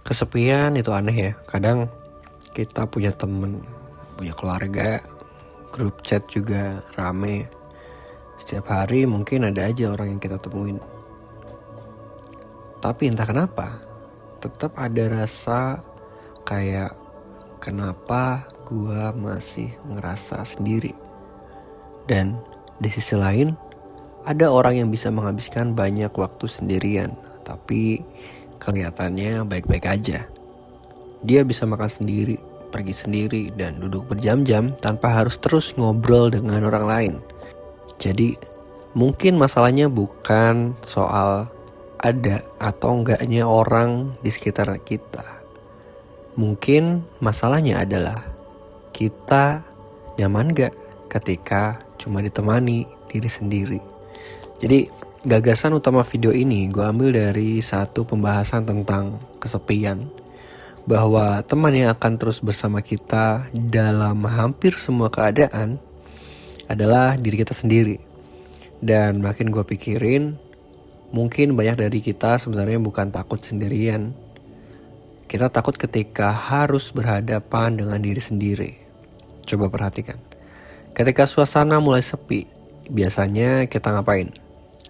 Kesepian itu aneh ya. Kadang kita punya temen, punya keluarga, grup chat juga rame. Setiap hari mungkin ada aja orang yang kita temuin. Tapi entah kenapa, tetap ada rasa kayak kenapa gua masih ngerasa sendiri. Dan di sisi lain, ada orang yang bisa menghabiskan banyak waktu sendirian, tapi kelihatannya baik-baik aja. Dia bisa makan sendiri, pergi sendiri, dan duduk berjam-jam tanpa harus terus ngobrol dengan orang lain. Jadi, mungkin masalahnya bukan soal ada atau enggaknya orang di sekitar kita. Mungkin masalahnya adalah kita nyaman gak ketika cuma ditemani diri sendiri. Jadi gagasan utama video ini gue ambil dari satu pembahasan tentang kesepian, bahwa teman yang akan terus bersama kita dalam hampir semua keadaan adalah diri kita sendiri. Dan makin gue pikirin, mungkin banyak dari kita sebenarnya bukan takut sendirian. Kita takut ketika harus berhadapan dengan diri sendiri. Coba perhatikan, ketika suasana mulai sepi, biasanya kita ngapain?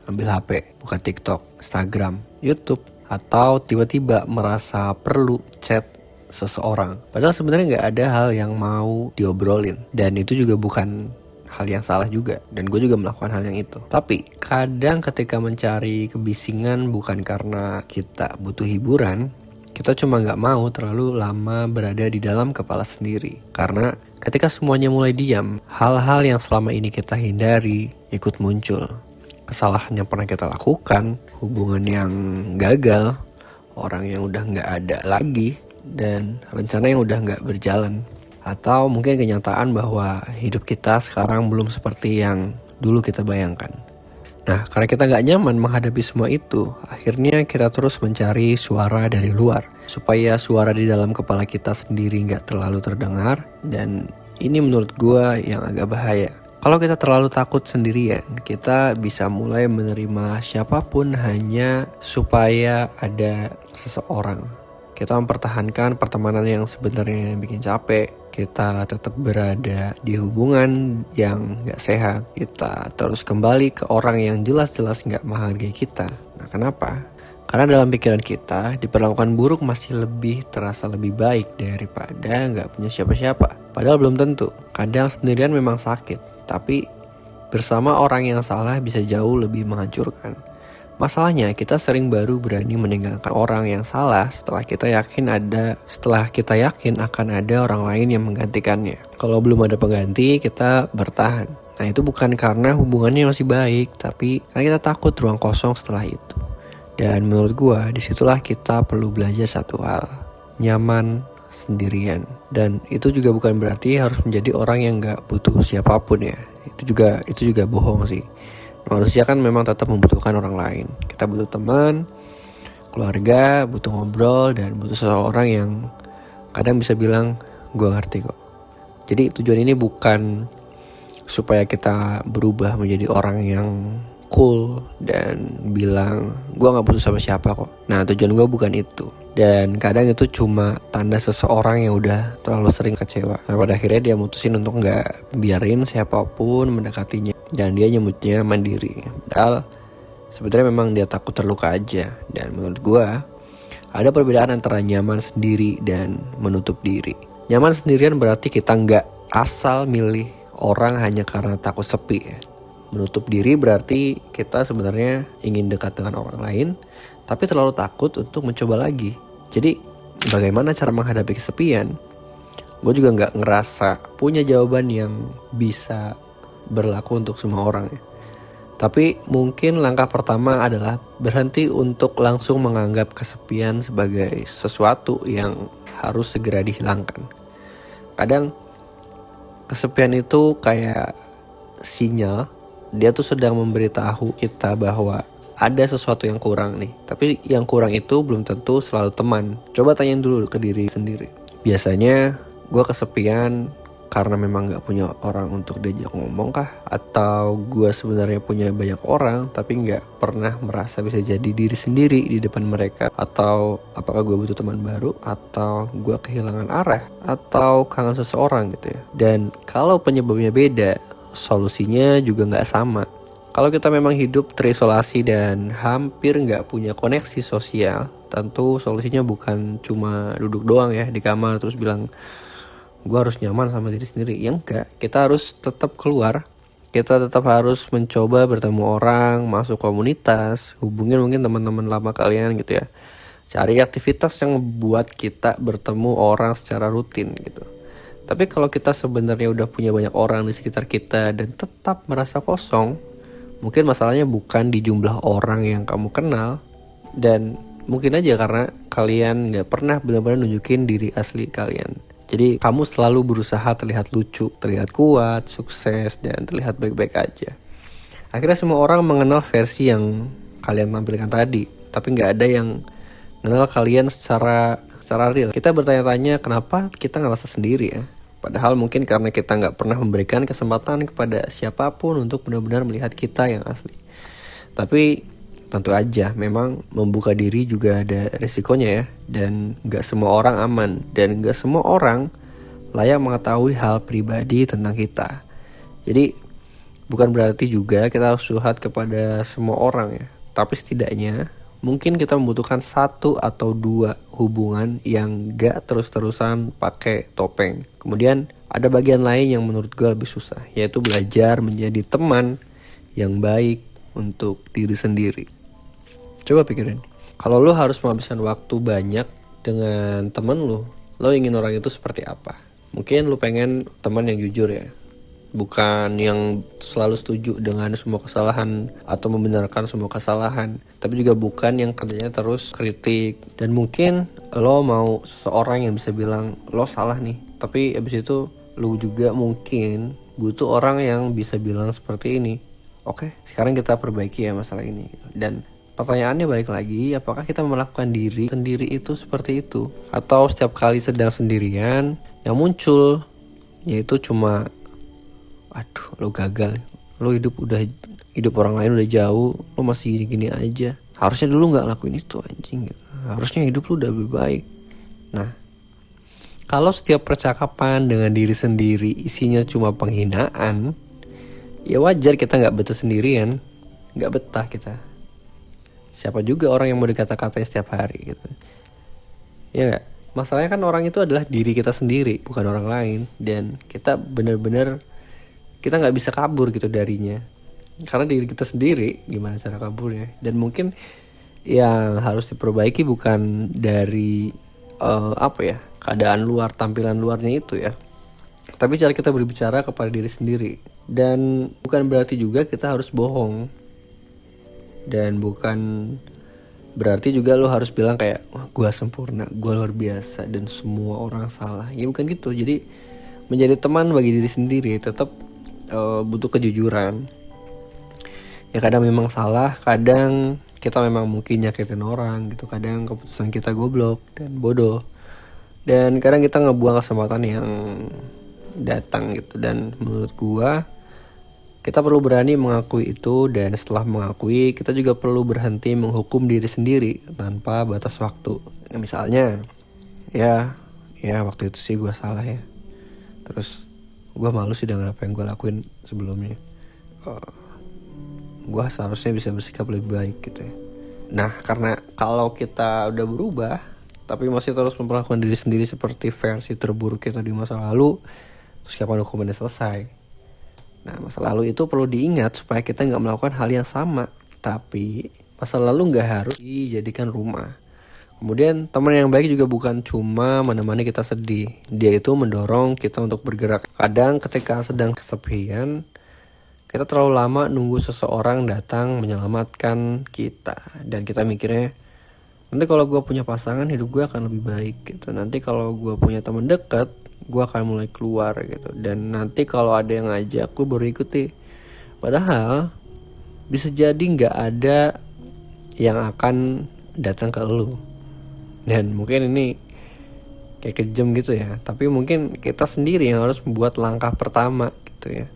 Ambil HP, buka TikTok, Instagram, YouTube, atau tiba-tiba merasa perlu chat seseorang. Padahal sebenarnya gak ada hal yang mau diobrolin. Dan itu juga bukan hal yang salah juga. Dan gue juga melakukan hal yang itu. Tapi kadang ketika mencari kebisingan bukan karena kita butuh hiburan, kita cuma gak mau terlalu lama berada di dalam kepala sendiri. Karena ketika semuanya mulai diam, hal-hal yang selama ini kita hindari ikut muncul. Kesalahan yang pernah kita lakukan, hubungan yang gagal, orang yang udah gak ada lagi, dan rencana yang udah gak berjalan. Atau mungkin kenyataan bahwa hidup kita sekarang belum seperti yang dulu kita bayangkan. Nah, karena kita gak nyaman menghadapi semua itu, akhirnya kita terus mencari suara dari luar, supaya suara di dalam kepala kita sendiri gak terlalu terdengar. Dan ini menurut gue yang agak bahaya. Kalau kita terlalu takut sendirian, kita bisa mulai menerima siapapun hanya supaya ada seseorang. Kita mempertahankan pertemanan yang sebenarnya bikin capek. Kita tetap berada di hubungan yang gak sehat. Kita terus kembali ke orang yang jelas-jelas gak menghargai kita. Nah, kenapa? Karena dalam pikiran kita, diperlakukan buruk masih lebih terasa lebih baik daripada gak punya siapa-siapa. Padahal belum tentu. Kadang sendirian memang sakit, tapi bersama orang yang salah bisa jauh lebih menghancurkan. Masalahnya kita sering baru berani meninggalkan orang yang salah setelah kita yakin akan ada orang lain yang menggantikannya. Kalau belum ada pengganti, kita bertahan. Nah, itu bukan karena hubungannya masih baik, tapi karena kita takut ruang kosong setelah itu. Dan menurut gue, disitulah kita perlu belajar satu hal: nyaman sendirian. Dan itu juga bukan berarti harus menjadi orang yang gak butuh siapapun ya. Itu juga bohong sih. Manusia kan memang tetap membutuhkan orang lain. Kita butuh teman, keluarga, butuh ngobrol, dan butuh seseorang yang kadang bisa bilang, gue ngerti kok. Jadi tujuan ini bukan supaya kita berubah menjadi orang yang cool dan bilang, gue gak butuh sama siapa kok. Nah, tujuan gue bukan itu. Dan kadang itu cuma tanda seseorang yang udah terlalu sering kecewa. Nah, pada akhirnya dia mutusin untuk gak biarin siapapun mendekatinya. Dan dia nyebutnya mandiri. Padahal sebenarnya memang dia takut terluka aja. Dan menurut gue, ada perbedaan antara nyaman sendiri dan menutup diri. Nyaman sendirian berarti kita gak asal milih orang hanya karena takut sepi ya. Menutup diri berarti kita sebenarnya ingin dekat dengan orang lain, tapi terlalu takut untuk mencoba lagi. Jadi bagaimana cara menghadapi kesepian? Gue juga gak ngerasa punya jawaban yang bisa berlaku untuk semua orang ya. Tapi mungkin langkah pertama adalah berhenti untuk langsung menganggap kesepian sebagai sesuatu yang harus segera dihilangkan. Kadang kesepian itu kayak sinyal. Dia tuh sedang memberitahu kita bahwa ada sesuatu yang kurang nih. Tapi yang kurang itu belum tentu selalu teman. Coba tanyain dulu ke diri sendiri. Biasanya gue kesepian karena memang gak punya orang untuk diajak ngomong kah? Atau gue sebenarnya punya banyak orang tapi gak pernah merasa bisa jadi diri sendiri di depan mereka? Atau apakah gue butuh teman baru? Atau gue kehilangan arah? Atau kangen seseorang gitu ya? Dan kalau penyebabnya beda, solusinya juga gak sama. Kalau kita memang hidup terisolasi dan hampir gak punya koneksi sosial, tentu solusinya bukan cuma duduk doang ya di kamar terus bilang gue harus nyaman sama diri sendiri. Ya enggak, kita harus tetap keluar. Kita tetap harus mencoba bertemu orang, masuk komunitas, hubungin mungkin teman-teman lama kalian gitu ya. Cari aktivitas yang buat kita bertemu orang secara rutin gitu. Tapi kalau kita sebenarnya udah punya banyak orang di sekitar kita dan tetap merasa kosong, mungkin masalahnya bukan di jumlah orang yang kamu kenal, dan mungkin aja karena kalian gak pernah benar-benar nunjukin diri asli kalian. Jadi kamu selalu berusaha terlihat lucu, terlihat kuat, sukses, dan terlihat baik-baik aja. Akhirnya semua orang mengenal versi yang kalian tampilkan tadi, tapi gak ada yang mengenal kalian secara real. Kita bertanya-tanya kenapa kita ngerasa sendiri ya. Padahal mungkin karena kita gak pernah memberikan kesempatan kepada siapapun untuk benar-benar melihat kita yang asli. Tapi tentu aja memang membuka diri juga ada resikonya ya. Dan gak semua orang aman. Dan gak semua orang layak mengetahui hal pribadi tentang kita. Jadi bukan berarti juga kita harus curhat kepada semua orang ya. Tapi setidaknya mungkin kita membutuhkan 1 atau 2 hubungan yang gak terus-terusan pakai topeng. Kemudian ada bagian lain yang menurut gue lebih susah, yaitu belajar menjadi teman yang baik untuk diri sendiri. Coba pikirin, kalau lo harus menghabiskan waktu banyak dengan temen lo ingin orang itu seperti apa? Mungkin lo pengen teman yang jujur ya, bukan yang selalu setuju dengan semua kesalahan atau membenarkan semua kesalahan, tapi juga bukan yang kerjanya terus kritik. Dan mungkin lo mau seseorang yang bisa bilang lo salah nih, tapi abis itu lo juga mungkin butuh orang yang bisa bilang seperti ini, oke, sekarang kita perbaiki ya masalah ini. Dan pertanyaannya balik lagi, apakah kita melakukan diri sendiri itu seperti itu? Atau setiap kali sedang sendirian, yang muncul yaitu cuma aduh lo gagal, lo hidup orang lain udah jauh, lo masih gini aja, harusnya dulu gak lakuin itu anjing gitu. Harusnya hidup lo udah lebih baik. Nah, kalau setiap percakapan dengan diri sendiri isinya cuma penghinaan, ya wajar kita gak betah sendirian, gak betah kita. Siapa juga orang yang mau dikata-katain setiap hari gitu. Ya gak? Masalahnya kan orang itu adalah diri kita sendiri, bukan orang lain. Dan kita benar-benar kita gak bisa kabur gitu darinya. Karena diri kita sendiri, gimana cara kaburnya. Dan mungkin yang harus diperbaiki bukan dari keadaan luar, tampilan luarnya itu ya, tapi cara kita berbicara kepada diri sendiri. Dan bukan berarti juga kita harus bohong. Dan bukan berarti juga lo harus bilang kayak gue sempurna, gue luar biasa, dan semua orang salah. Ya bukan gitu. Jadi menjadi teman bagi diri sendiri tetap butuh kejujuran. Ya kadang memang salah, kadang kita memang mungkin nyakitin orang gitu, kadang keputusan kita goblok dan bodoh, dan kadang kita ngebuang kesempatan yang datang gitu. Dan menurut gue kita perlu berani mengakui itu, dan setelah mengakui kita juga perlu berhenti menghukum diri sendiri tanpa batas waktu. Misalnya ya waktu itu sih gue salah ya, terus gue malu sih dengan apa yang gue lakuin sebelumnya, gue seharusnya bisa bersikap lebih baik gitu ya. Nah, karena kalau kita udah berubah tapi masih terus memperlakukan diri sendiri seperti versi terburuk kita di masa lalu, terus kapan hukumannya selesai? Nah, masa lalu itu perlu diingat supaya kita gak melakukan hal yang sama. Tapi masa lalu gak harus dijadikan rumah. Kemudian teman yang baik juga bukan cuma menemani kita sedih, dia itu mendorong kita untuk bergerak. Kadang ketika sedang kesepian, kita terlalu lama nunggu seseorang datang menyelamatkan kita. Dan kita mikirnya, nanti kalau gue punya pasangan hidup gue akan lebih baik gitu. Nanti kalau gue punya teman dekat, gue akan mulai keluar gitu. Dan nanti kalau ada yang ngajak, gue baru ikuti. Padahal bisa jadi gak ada yang akan datang ke lu. Dan mungkin ini kayak kejam gitu ya. Tapi mungkin kita sendiri yang harus membuat langkah pertama gitu ya.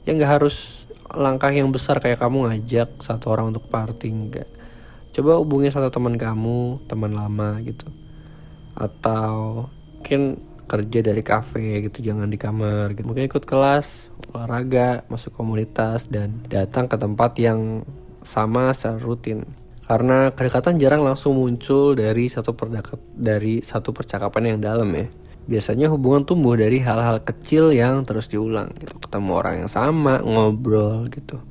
Ya nggak harus langkah yang besar kayak kamu ngajak satu orang untuk party, enggak. Coba hubungin satu teman kamu, teman lama gitu. Atau mungkin kerja dari kafe gitu, jangan di kamar gitu. Mungkin ikut kelas olahraga, masuk komunitas, dan datang ke tempat yang sama secara rutin. Karena kedekatan jarang langsung muncul dari satu percakapan yang dalam ya. Biasanya hubungan tumbuh dari hal-hal kecil yang terus diulang gitu. Ketemu orang yang sama, ngobrol gitu.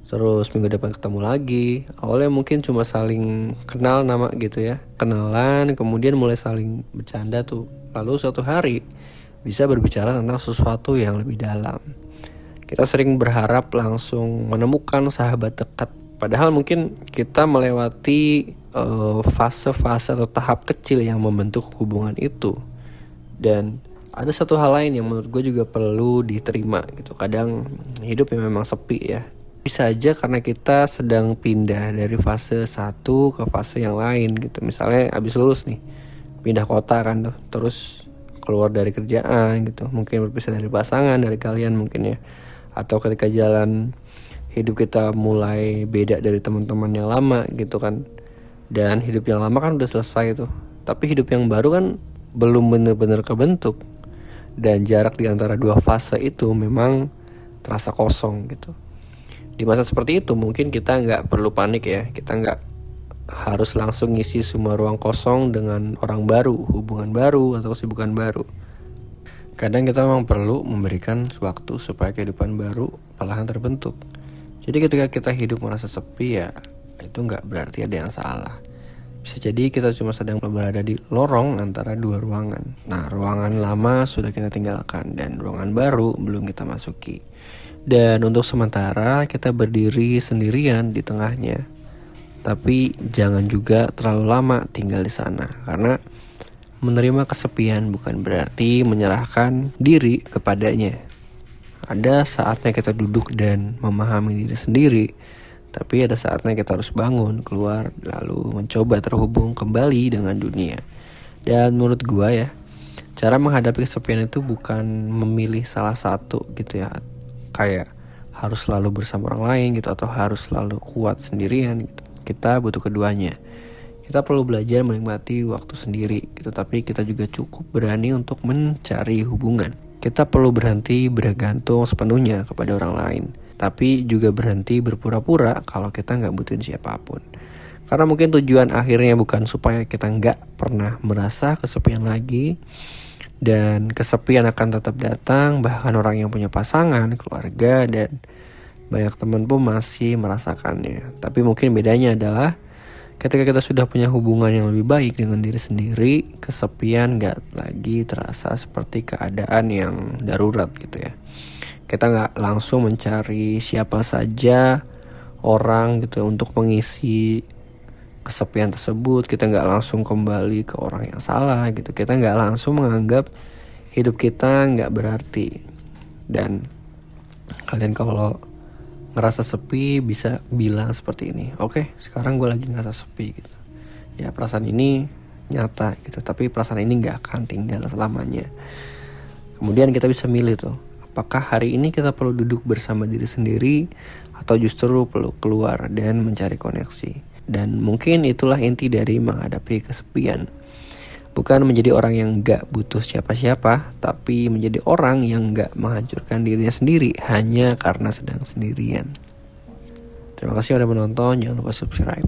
Terus minggu depan ketemu lagi. Awalnya mungkin cuma saling kenal nama gitu ya. Kenalan, kemudian mulai saling bercanda tuh. Lalu suatu hari bisa berbicara tentang sesuatu yang lebih dalam. Kita sering berharap langsung menemukan sahabat dekat. Padahal mungkin kita melewati fase-fase atau tahap kecil yang membentuk hubungan itu. Dan ada satu hal lain yang menurut gue juga perlu diterima gitu. Kadang hidup yang memang sepi ya. Bisa aja karena kita sedang pindah dari fase satu ke fase yang lain gitu. Misalnya abis lulus nih, pindah kota kan tuh. Terus keluar dari kerjaan gitu. Mungkin berpisah dari pasangan, dari kalian mungkin ya. Atau ketika jalan hidup kita mulai beda dari teman-teman yang lama gitu kan. Dan hidup yang lama kan udah selesai tuh. Tapi hidup yang baru kan belum benar-benar kebentuk. Dan jarak di antara dua fase itu memang terasa kosong gitu. Di masa seperti itu mungkin kita gak perlu panik ya. Kita gak harus langsung ngisi semua ruang kosong dengan orang baru, hubungan baru, atau kesibukan baru. Kadang kita memang perlu memberikan waktu supaya kehidupan baru perlahan terbentuk. Jadi ketika kita hidup merasa sepi ya, itu gak berarti ada yang salah. Bisa jadi kita cuma sedang berada di lorong antara dua ruangan. Nah, ruangan lama sudah kita tinggalkan dan ruangan baru belum kita masuki. Dan untuk sementara kita berdiri sendirian di tengahnya. Tapi jangan juga terlalu lama tinggal di sana. Karena menerima kesepian bukan berarti menyerahkan diri kepadanya. Ada saatnya kita duduk dan memahami diri sendiri. Tapi ada saatnya kita harus bangun, keluar, lalu mencoba terhubung kembali dengan dunia. Dan menurut gua ya, cara menghadapi kesepian itu bukan memilih salah satu gitu ya. Kayak harus selalu bersama orang lain gitu, atau harus selalu kuat sendirian gitu. Kita butuh keduanya. Kita perlu belajar menikmati waktu sendiri gitu, tapi kita juga cukup berani untuk mencari hubungan. Kita perlu berhenti bergantung sepenuhnya kepada orang lain. Tapi juga berhenti berpura-pura kalau kita gak butuhin siapapun. Karena mungkin tujuan akhirnya bukan supaya kita gak pernah merasa kesepian lagi. Dan kesepian akan tetap datang. Bahkan orang yang punya pasangan, keluarga, dan banyak teman pun masih merasakannya. Tapi mungkin bedanya adalah ketika kita sudah punya hubungan yang lebih baik dengan diri sendiri, kesepian gak lagi terasa seperti keadaan yang darurat gitu ya. Kita gak langsung mencari siapa saja orang gitu untuk mengisi kesepian tersebut. Kita gak langsung kembali ke orang yang salah gitu. Kita gak langsung menganggap hidup kita gak berarti. Dan kalian kalau ngerasa sepi bisa bilang seperti ini, oke, sekarang gue lagi ngerasa sepi gitu. Ya perasaan ini nyata gitu, tapi perasaan ini gak akan tinggal selamanya. Kemudian kita bisa milih tuh, apakah hari ini kita perlu duduk bersama diri sendiri atau justru perlu keluar dan mencari koneksi. Dan mungkin itulah inti dari menghadapi kesepian. Bukan menjadi orang yang gak butuh siapa-siapa, tapi menjadi orang yang gak menghancurkan dirinya sendiri hanya karena sedang sendirian. Terima kasih sudah menonton, jangan lupa subscribe.